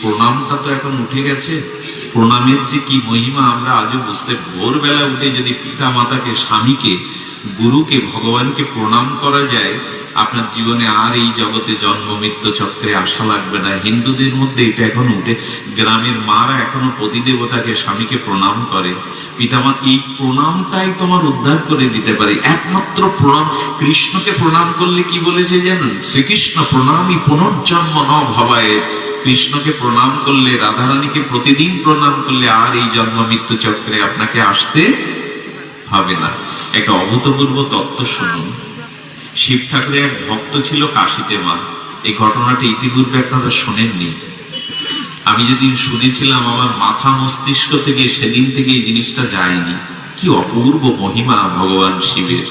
প্রণামটা তো এখন উঠে গেছে। প্রণামের যে কি মহিমা আমরা আজও বুঝতে, ভোরবেলা উঠে যদি পিতা মাতাকে, স্বামীকে, গুরুকে, ভগবানকে প্রণাম করা যায়, আপনার জীবনে আর এই জগতে জন্ম মৃত্যু চক্রে আসা লাগবে না। হিন্দুদের মধ্যে এটা এখন উঠে, গ্রামের মারা এখনো পতিদেবতাকে, স্বামীকে প্রণাম করে। পিতামা, এই প্রণামটাই তোমার উদ্ধার করে দিতে পারে, একমাত্র প্রণাম। কৃষ্ণকে প্রণাম করলে কি বলেছে জানেন? শ্রীকৃষ্ণ প্রণামী পুনর্জন্ম ন ভবায়। কৃষ্ণকে প্রণাম করলে, রাধারানীকে প্রতিদিন প্রণাম করলে আর এই জন্ম মৃত্যু চক্রে আপনাকে আসতে হবে না। একটা অভূতপূর্ব তত্ত্ব শুনুন। শিব ঠাকুরের এক ভক্ত ছিল কাশীতে মা। এই ঘটনাটা ইতিপূর্বে আপনারা শোনেননি। আমি যেদিন শুনেছিলাম আমার মাথা মস্তিষ্ক থেকে সেদিন থেকে এই জিনিসটা যায়নি। কি অপূর্ব মহিমা ভগবান শিবের।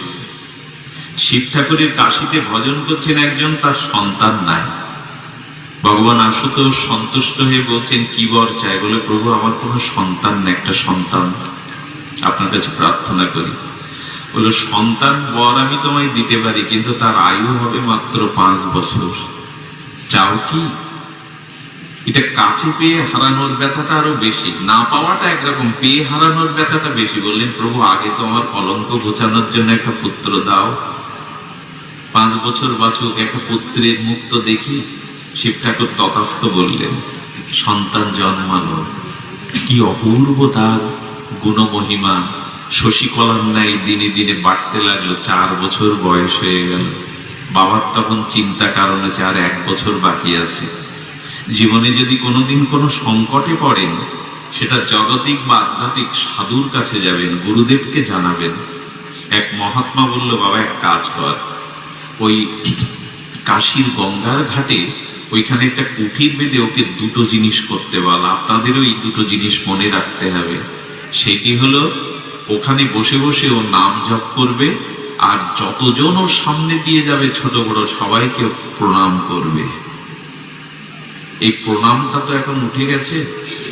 শিব ঠাকুরের কাশীতে ভজন করছেন একজন, তার সন্তান নাই। ভগবান আশুতোষ সন্তুষ্ট হয়ে বলছেন, কি বর চাই? বলে, প্রভু আমার কোনো সন্তান নেই, একটা সন্তান আপনার কাছে প্রার্থনা করি। বললো, সন্তান বর আমি তোমায় দিতে পারি, কিন্তু তার আয়ু হবে মাত্র 5 বছর। চাও কি? এটা কাছে পেয়ে হারানোর ব্যথাটা আরো বেশি, না পাওয়াটা একরকম, পেয়ে হারানোর ব্যথাটা বেশি। বললেন, প্রভু আগে তো আমার কলঙ্ক ঘোচানোর জন্য একটা পুত্র দাও, 5 বছর বাঁচুক, একটা পুত্রের মুখ তো দেখি। শিব ঠাকুর তথাস্থ বললেন। সন্তান জন্মালো। কি অপূর্ব তার গুণমহিমা। শশীকলার ন্যায় দিনে দিনে বাড়তে লাগলো। 4 বছর বয়স হয়ে গেল। বাবার তখন চিন্তা, কারণ আছে আর 1 বছর বাকি আছে। জীবনে যদি কোনোদিন কোনো সংকটে পড়েন, সেটা জগতিক বা আধ্যাত্মিক সাধুর কাছে যাবেন, গুরুদেবকে জানাবেন। এক মহাত্মা বলল, বাবা এক কাজ কর, ওই কাশীর গঙ্গার ঘাটে ওইখানে একটা কুঠির বেঁধে ওকে 2টো জিনিস করতে বল। আপনাদেরও এই 2টো জিনিস মনে রাখতে হবে। সেটি হলো, ওখানে বসে বসে ও নাম জপ করবে, আর যতজন ওর সামনে দিয়ে যাবে ছোট বড় সবাইকে প্রণাম করবে। এই প্রণামটা তো এখন উঠে গেছে।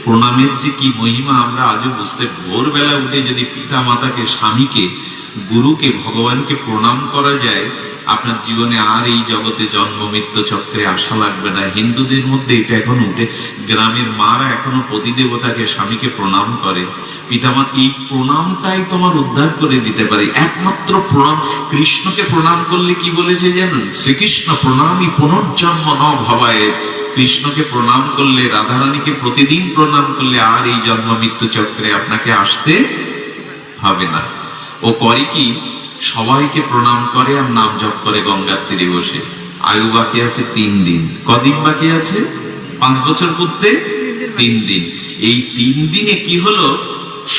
প্রণামের যে কি মহিমা আমরা আজও বুঝতে, ভোরবেলা উঠে যদি পিতা মাতাকে, স্বামীকে, গুরুকে, ভগবানকে প্রণাম করা যায়, আপনার জীবনে আর এই জগতে জন্ম মৃত্যু চক্রে আসা লাগবে না। হিন্দুদের মধ্যে এটা এখন উঠে, গ্রামের মারা এখনো পতিদেবতাকে, স্বামীকে প্রণাম করে। পিতামা, এই প্রণামটাই তোমার উদ্ধার করে দিতে পারে, একমাত্র প্রণাম। কৃষ্ণকে প্রণাম করলে কি বলেছে জানেন? শ্রীকৃষ্ণ প্রণামী পুনর্জন্ম ন ভবায়। কৃষ্ণকে প্রণাম করলে, রাধারানীকে প্রতিদিন প্রণাম করলে আর এই জন্ম মৃত্যু চক্রে আপনাকে আসতে হবে না। ও করে কি? সবাইকে প্রণাম করে আর নাম জপ করে গঙ্গার তীরে বসে। আয়ু বাকি আছে 3 দিন। কদিন বাকি আছে? 5 বছর পূর্তে 3 দিন। এই 3 দিনে কি হলো?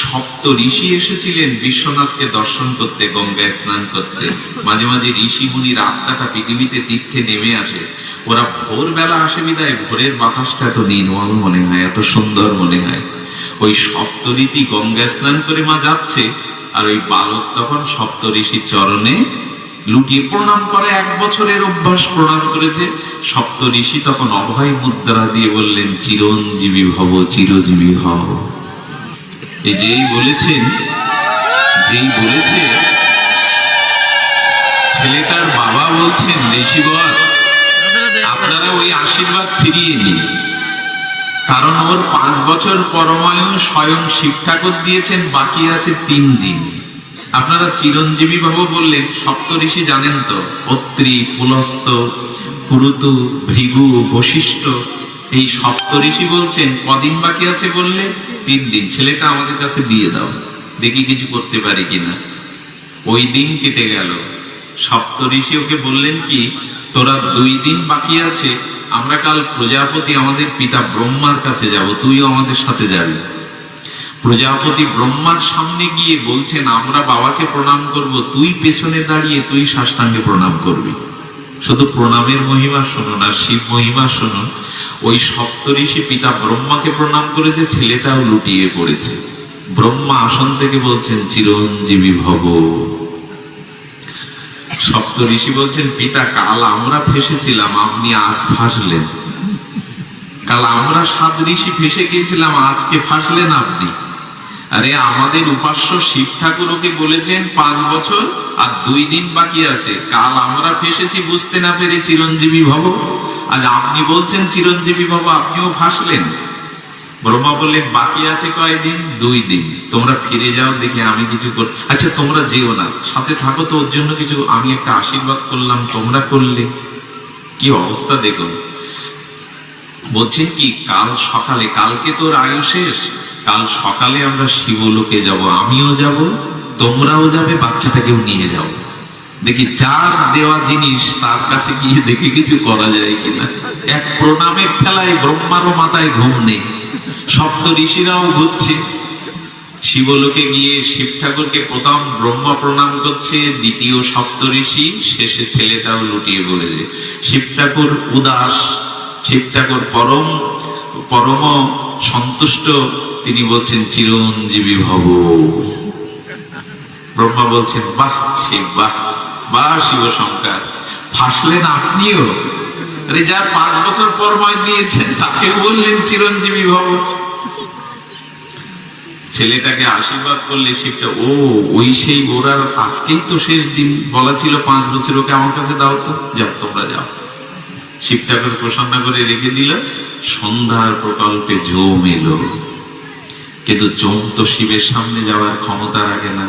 সপ্ত ঋষি এসেছিলেন বিশ্বনাথকে দর্শন করতে, গঙ্গায় স্নান করতে। মাঝে মাঝে ঋষি মুনির আত্মাটা পৃথিবীতে তীর্থে নেমে আসে। ওরা ভোরবেলা আসে বিদায় ভোরের বাতাসটা এত নির্মল মনে হয়, এত সুন্দর মনে হয়। ওই সপ্তরীতি গঙ্গা স্নান করে মা যাচ্ছে, আর ওই বালক তখন সপ্ত ঋষির চরণে লুটিয়ে প্রণাম করে। 1 বছরের অভ্যাস, প্রণাম করেছে। সপ্ত ঋষি তখন অভয় মুদ্রা দিয়ে বললেন, চিরঞ্জীবী ভব, চিরজীবী হও। এই যেই বলেছেন, যেই বলেছে, ছেলেটার বাবা বলছেন, ঋষিবর আপনারা ওই আশীর্বাদ ফিরিয়ে নিন, কারণ ওর 5 বছর পরমায়ু স্বয়ং শিব ঠাকুর দিয়েছেন, বাকি আছে 3 দিন। আপনারা চিরঞ্জীবী ভব বললেন। সপ্ত ঋষি জানেন তো, অত্রি, পুলস্ত, পুরুতু, ভৃগু, বশিষ্ঠ, এই সপ্ত ঋষি বলছেন কদিন বাকি আছে? বললে 3 দিন। ছেলেটা আমাদের কাছে দিয়ে দাও, দেখি কিছু করতে পারি কিনা। ওই দিন কেটে গেল। সপ্ত ঋষি ওকে বললেন কি, তোরা 2 দিন বাকি আছে, আমরা কাল প্রজাপতি আমাদের পিতা ব্রহ্মার কাছে যাব, তুইও আমাদের সাথে যাবি। প্রজাপতি ব্রহ্মার সামনে গিয়ে বলছেন, আমরা বাবাকে প্রণাম করব, তুই পেছনে দাঁড়িয়ে তুই সাষ্টাঙ্গে প্রণাম করবি। শুধু প্রণামের মহিমা শুনুন আর শিব মহিমা শুনুন। ওই সপ্তঋষি পিতা ব্রহ্মাকে প্রণাম করেছে, ছেলেটাও লুটিয়ে পড়েছে। ব্রহ্মা আসন থেকে বলছেন, চিরঞ্জীবী ভব। সপ্ত ঋষি বলছেন, পিতা কাল আমরা ফেসেছিলাম, আপনি আজ ফাঁসলেন। কাল আমরা 7 ঋষি ফেসে গিয়েছিলাম, আজকে ফাঁসলেন আপনি। আরে আমাদের উপাস্য শিব ঠাকুর ওকে বলেছেন 5 বছর আর 2 দিন বাকি আছে। কাল আমরা ফেসেছি বুঝতে না পেরে চিরঞ্জীবী ভব, আজ আপনি বলছেন চিরঞ্জীবী বাবা, আপনিও ভাসলেন। ব্রহ্মা বললেন বাকি আছে কয়দিন? 2 দিন। তোমরা ফিরে যাও, দেখি আমি কিছু কর। আচ্ছা তোমরা যেও না, সাথে থাকো তো, ওর জন্য কিছু আমি একটা আশীর্বাদ করলাম, তোমরা করলে। কি অবস্থা দেখুন। বলছেন কি, কাল সকালে, কালকে তোর আয়ু শেষ, কাল সকালে আমরা শিবলোকে যাব, আমিও যাব, তোমরাও যাবে, বাচ্চাটাকেও নিয়ে যাও। দেখি যার দেওয়া জিনিস তার কাছে গিয়ে দেখি কিছু করা যায় কিনা। এক প্রণামের ঠেলায় ব্রহ্মারও মাথায় ঘুম নেই, সপ্ত ঋষিরাও ঘুরছে। শিবলোকে গিয়ে শিব ঠাকুরকে প্রথম ব্রহ্মা প্রণাম করছে, দ্বিতীয় সপ্ত ঋষি, শেষে ছেলেটাও লুটিয়ে পড়েছে। শিব ঠাকুর উদাস, শিব ঠাকুর পরম সন্তুষ্ট। তিনি বলছেন চিরঞ্জীবী ভব। ব্রহ্মা বলছেন বাহ শিব, বাহ বাহ শিব শঙ্কর, ফাঁসলেন আপনিও। আরে যার 5 বছর পরময় দিয়েছেন তাকে বললেন চিরঞ্জীবী ভব। ছেলেটাকে আশীর্বাদ করলে শিবটা, ও ওই সেই ওরা, আজকেই তো শেষ দিন, বলা ছিল 5 বছর, ওকে আমার কাছে দাও তো, যাও তোমরা যাও। শিব ঠাকুর প্রসন্ন করে রেখে দিল। সন্ধ্যার প্রকল্পে জম এলো, কিন্তু জম তো শিবের সামনে যাওয়ার ক্ষমতা রাখে না।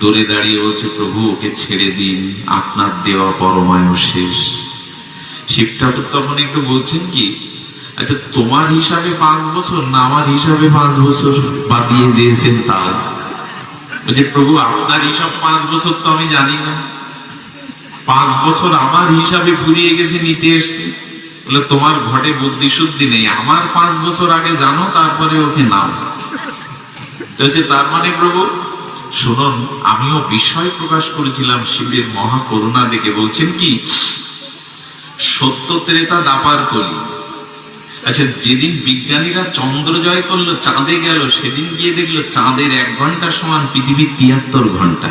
দূরে দাঁড়িয়ে বলছে প্রভু ওকে ছেড়ে দিন, আপনার দেওয়া পরমায়ু শেষ। শিব ঠাকুর তখন একটু বলছেন কি, আচ্ছা তোমার হিসাবে 5 বছর না আমার হিসাবে 5 বছর বাদিয়ে দিয়েছেন তাও। বলছে প্রভু আপনার হিসাব 5 বছর তো আমি জানি না, 5 বছর আমার হিসাবে ফুরিয়ে গেছে, নিতে এসছি। বলে তোমার ঘটে বুদ্ধি শুদ্ধি নেই, আমার 5 বছর আগে জানো, তারপরে ওকে নাও। তার মানে প্রভু শুনুন, আমিও বিস্ময় প্রকাশ করেছিলাম শিবের মহা করুণা দেখে। বলছেন কি, সত্য ত্রেতা দাপার কলি। আচ্ছা যেদিন বিজ্ঞানীরা চন্দ্র জয় করলো, চাঁদে গেল, সেদিন গিয়ে দেখলো চাঁদের 1 ঘন্টা সমান পৃথিবীর 73 ঘন্টা।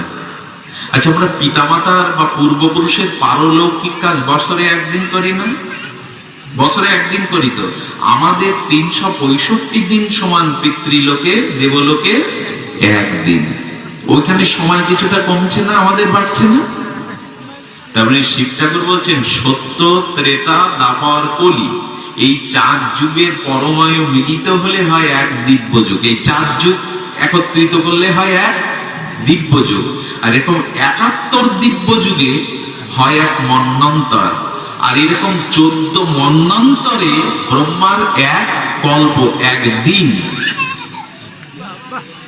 আচ্ছা আমরা পিতামাতার বা পূর্বপুরুষের পারলৌকিক কাজ বছরে 1 দিন করি না? বছরে 1 দিন করি তো। আমাদের 365 দিন সমান পিতৃলোকে দেবলোকে 1 দিন। ওইখানে সময় কিছুটা কমছে না, আমাদের বাড়ছে না? তারপরে শিব ঠাকুর বলছেন সত্য ত্রেতা দাপর কলি, এই 4 যুগের পরমায়ু মিলিত হলে হয় 1 দিব্য যুগ। এই 4 যুগ একত্রিত করলে হয় 1 দিব্য যুগ। আর এরকম 71 দিব্য যুগে হয় 1 মন্বন্তর। আর এরকম 14 মন্বন্তরে ব্রহ্মার 1 কল্প, 1 দিন।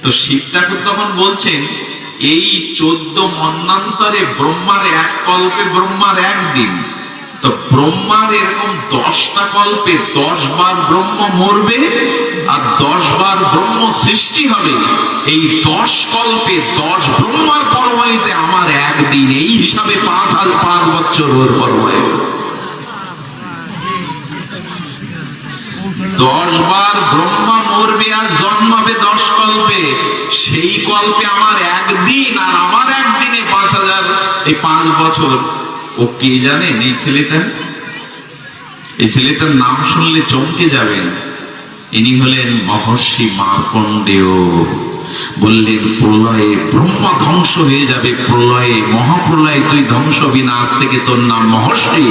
তো শিব ঠাকুর তখন বলছেন এই 14 মন্বন্তরে ব্রহ্মার 1 কল্পে ব্রহ্মার 1 দিন। তো ব্রহ্মার এরকম 10টা কল্পে 10 বার ব্রহ্ম মরবে আর 10 বার ব্রহ্ম সৃষ্টি হবে। এই 10 কল্পে 10 ব্রহ্মার পরমায়ুতে আমার 1 দিন, এই হিসাবে 5 বছর ওর পরমায়ু। 10 বার ব্রহ্মা মরবে আর জন্মাবে 10 কল্পে, সেই কল্পে আমার 1 দিন, আর আমার 1 দিনে 5000, এই 5 বছর। ও কে জানেন এই ছেলেটা? এই ছেলেটার নাম শুনলে চমকে যাবেন। ইনি হলেন মহর্ষি মার্কণ্ডেয়। বললেন প্রলয়ে ব্রহ্মা ধ্বংস হয়ে যাবে, প্রলয়ে মহাপ্রলয়ে তুই ধ্বংস হবি না, আজ থেকে তোর নাম মহর্ষি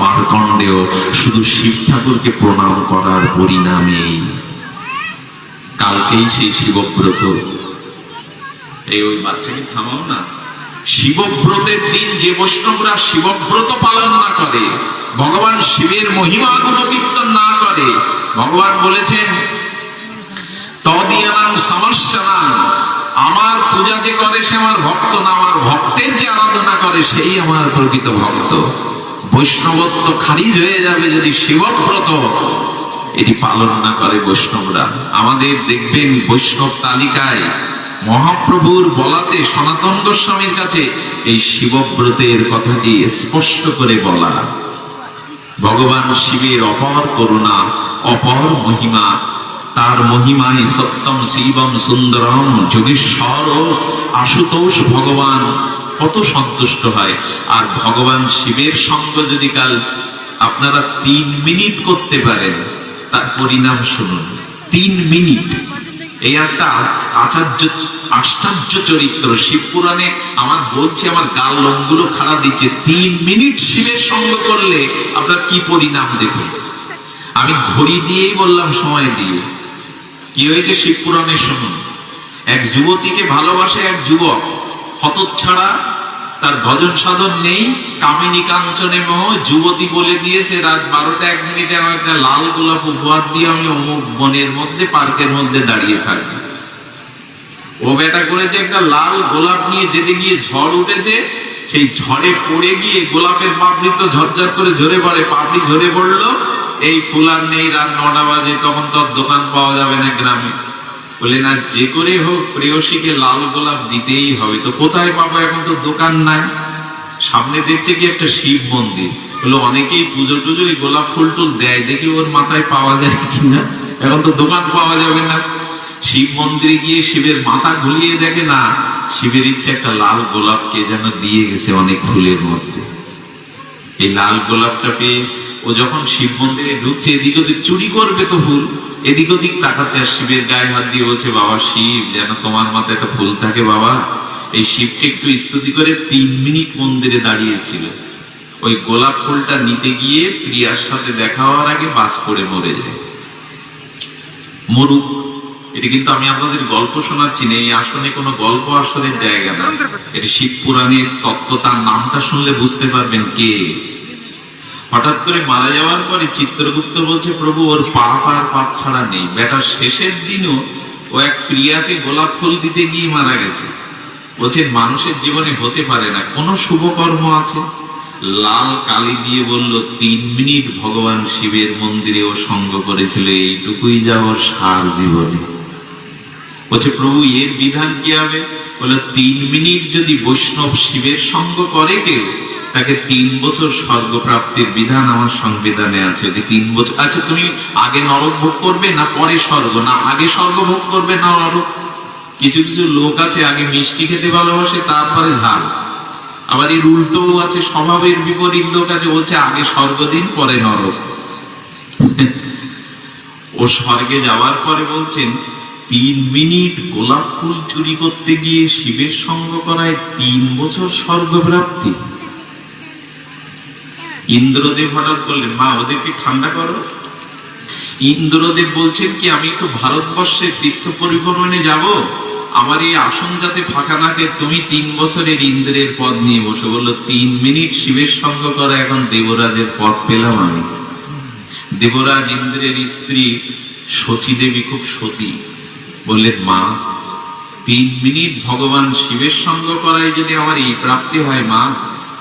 মার্কণ্ডেয়। শুধু শিব ঠাকুরকে প্রণাম করার পরিণামে কালকেই সেই শিবব্রত। এই ওই বাচ্চাকে থামাও না। শিবব্রতের দিন যে বৈষ্ণবরা শিবব্রত পালন না করে, ভগবান শিবের মহিমা গুণ কীর্তন না করে, ভগবান বলেছেন তদিয়ানাং সমস্যানাং, আমার পূজা যে করে সে আমার ভক্ত না, আমার ভক্তের যে আরাধনা করে সেই আমার প্রকৃত ভক্ত। বৈষ্ণবত্ব খারিজ হয়ে যাবে যদি শিবব্রত এটি পালন না করে বৈষ্ণবরা। আমাদের দেখবেন বৈষ্ণব তালিকায় মহাপ্রভুর বলাতে সনাতন গোস্বামীর কাছে এই শিবব্রতের কথাটি স্পষ্ট করে বলা। ভগবান শিবের অপার করুণা, অপার মহিমা, তার মহিমায় সত্যম শিবম সুন্দরম যোগেশ্বর আশুতোষ ভগবান কত সন্তুষ্ট হয়। আর ভগবান শিবের সঙ্গ যদি কাল আপনারা 3 মিনিট করতে পারেন, তার পরিণাম শুনুন। 3 মিনিট এই একটা আশ্চর্য চরিত্র। শিব পুরাণে আমার বলছি, আমার গাল লোমগুলো খাড়া দিচ্ছে। 3 মিনিট শিবের সঙ্গ করলে আপনার কি পরিণাম দেখুন। আমি ঘড়ি দিয়েই বললাম, সময় দিয়ে। কি হয়েছে শিব পুরাণে শুনুন। এক যুবতীকে ভালোবাসে এক যুবক, হতচ্ছাড়া, তার ভজন সাধন নেই, কামিনী কাঞ্চনে মোহ। যুবতী বলে দিয়েছে রাত 12টা 1 মিনিটে আমার একটা লাল গোলাপ উপহার দিয়ে আমি অমুক বনের মধ্যে, পার্কের মধ্যে দাঁড়িয়ে থাকবো। ও বেটা করেছে, একটা লাল গোলাপ নিয়ে যেতে গিয়ে ঝড় উঠেছে, সেই ঝড়ে পড়ে গিয়ে গোলাপের পাপড়ি তো ঝরঝর করে ঝরে পড়ে, পাপড়ি ঝরে পড়লো। এই ফুল আর নেই, রাত 9টা বাজে, তখন তো দোকান পাওয়া যাবে না গ্রামে। বলে না, যে করে হোক প্রেয়সীকে লাল গোলাপ দিতেই হবে। তো কোথায় পাবো, এখন তো দোকান নাই। সামনে দেখছে কি একটা শিব মন্দির। বলে অনেকেই পুজো টুজো ওই গোলাপ ফুল টুল দেয়, দেখি ওর মাথায় পাওয়া যায় কিনা, এখন তো দোকান পাওয়া যাবে না। শিব মন্দিরে গিয়ে শিবের মাথা ঘুরিয়ে দেখে না, শিবের ইচ্ছে একটা লাল গোলাপ কে যেন দিয়ে গেছে অনেক ফুলের মধ্যে। এই লাল গোলাপটা পেয়ে ও যখন শিব মন্দিরে ঢুকছে, এদিক ওদিক চুরি করবে তো ফুল, এদিক ওদিক তাকাচ্ছে, আর শিবের গায়ে হাত দিয়ে বলছে, বাবা শিব, যেন তোমার মাথায় একটা ফুল থাকে বাবা। এই শিবকে একটু স্তুতি করে 3 মিনিট মন্দিরে দাঁড়িয়েছিল। ওই গোলাপ ফুলটা নিতে গিয়ে প্রিয়ার সাথে দেখা হওয়ার আগে বাস পড়ে মরে যায়। মরুক। এটা কিন্তু আমি আপনাদের গল্প শোনাচ্ছি না, এই আসনে কোনো গল্প আসরের জায়গা না। এটা শিব পুরাণের তত্ত্ব, তার নামটা শুনলে বুঝতে পারবেন কে। হঠাৎ করে মারা যাওয়ার পরে চিত্রগুপ্ত বলছে, প্রভু ওর পাপ আর পাপ ছাড়া নেই। বেটার শেষের দিনও ও এক প্রিয়াকে গোলাপ ফুল দিতে গিয়ে মারা গেছে। বলছে মানুষের জীবনে হতে পারে না, কোন শুভ কর্ম আছে। লাল কালি দিয়ে বলল, 3 মিনিট ভগবান শিবের মন্দিরে ও সঙ্গ করেছিল, এইটুকুই যা ওর সার জীবনে। বলছে প্রভু এর বিধান কি হবে? বলে 3 মিনিট যদি বৈষ্ণব শিবের সঙ্গ করে কেউ, তাকে 3 বছর স্বর্গ প্রাপ্তির বিধান আমার সংবিধানে আছে। 3 বছর। আচ্ছা তুমি আগে নরক ভোগ করবে না পরে স্বর্গ? না, আগে স্বর্গ ভোগ করবে না নরক। কিছু কিছু লোক আছে আগে মিষ্টি খেতে ভালোবাসে, তারপরে ঝাল। আবার এর উল্টোও আছে, স্বভাবের বিপরীত লোক আছে, বলছে আগে স্বর্গ দিন পরে নরক। ও স্বর্গে যাওয়ার পরে বলছেন 3 মিনিট গোলাপ ফুল চুরি করতে গিয়ে শিবের সঙ্গ করায় 3 বছর স্বর্গ প্রাপ্তি। ইন্দ্রদেব হঠাৎ বললেন, মা ওদেরকে ঠান্ডা করো। ইন্দ্রদেব বলছেন কি, আমি একটু ভারতবর্ষে তীর্থ পরিভ্রমণে যাব, আমার এই আসন যাতে ফাঁকা থাকে, তুমি 3 বছরের ইন্দ্রের পদ নিয়ে বসে। বললো 3 মিনিট শিবের সঙ্গ করা, এখন দেবরাজের পদ পেলাম আমি। দেবরাজ ইন্দ্রের স্ত্রী শচী দেবী খুব সতী, বললেন মা 3 মিনিট ভগবান শিবের সঙ্গ করায় যদি আমার এই প্রাপ্তি হয়, মা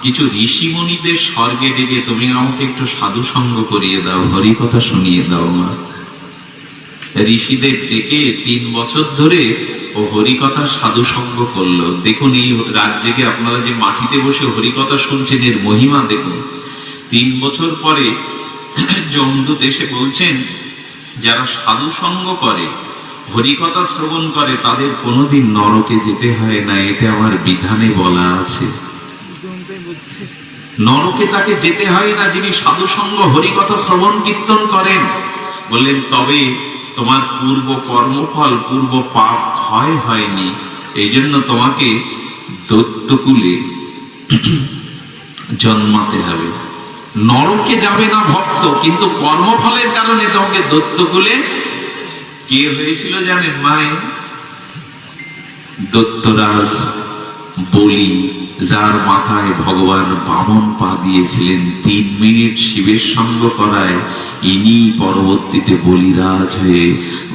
কিছু ঋষিমণিদের স্বর্গে ডেকে তুমি আমাকে একটু সাধু সঙ্গ করিয়ে দাও, হরি কথা শুনিয়ে দাও মা। ঋষিদের ডেকে 3 বছর ধরে ও হরিকথা সাধু সঙ্গ করলো। দেখুন এই রাজ্যে আপনারা যে মাটিতে বসে হরিকথা শুনছেন, এর মহিমা দেখুন। 3 বছর পরে যমদূত এসে বলছেন, যারা সাধু সঙ্গ করে, হরিকথা শ্রবণ করে, তাদের কোনোদিন নরকে যেতে হয় না, এটা আমার বিধানে বলা আছে। নরকে তাকে যেতে হয় না যিনি সাধু সঙ্গ হরিকথা শ্রবণ কীর্তন করেন। বললেন তবে তোমার পূর্ব কর্মফল, পূর্ব পাপ ক্ষয় হয়নি, এই জন্য তোমাকে দৈত্যকুলে জন্মাতে হবে। নরকে যাবে না ভক্ত, কিন্তু কর্মফলের কারণে তোমাকে দৈত্যকুলে। কে হয়েছিল জানেন মায়ের? দৈত্যরাজ বলি, যার মাথায় ভগবান বামন পা দিয়েছিলেন। 3 মিনিট শিবের সঙ্গ করায় ইনি পরবর্তীতে বলিরাজ হয়ে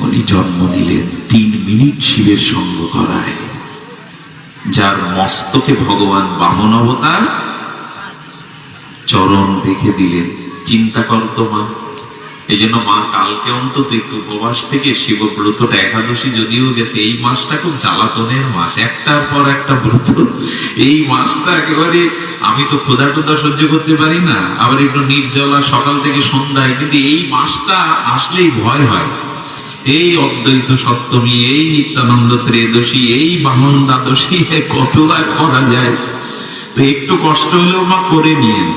উনি জন্ম নিলেন। 3 মিনিট শিবের সঙ্গ করায়, যার মস্তকে ভগবান বামন অবতার চরণ রেখে দিলেন। চিন্তা করতো মা। এই জন্য মা কালকে অন্তত একটু উপবাস থেকে শিবব্রতটা, একাদশী যদিও গেছে, এই মাসটা খুব জ্বালাতনের মাস, একটার পর একটা ব্রত। এই মাসটা একেবারে, আমি তো ক্ষুধা টুধা সহ্য করতে পারি না, আবার একটু নির্জলা সকাল থেকে সন্ধ্যায়, কিন্তু এই মাসটা আসলেই ভয় হয়। এই অদ্বৈত সপ্তমী, এই নিত্যানন্দ ত্রয়োদশী, এই বামন দ্বাদশী, কতবার করা যায়। তো একটু কষ্ট হলেও মা করে নিয়েন।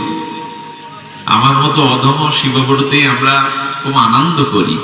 আমার মতো অধম শিবব্রতে আমরা খুব আনন্দ করি।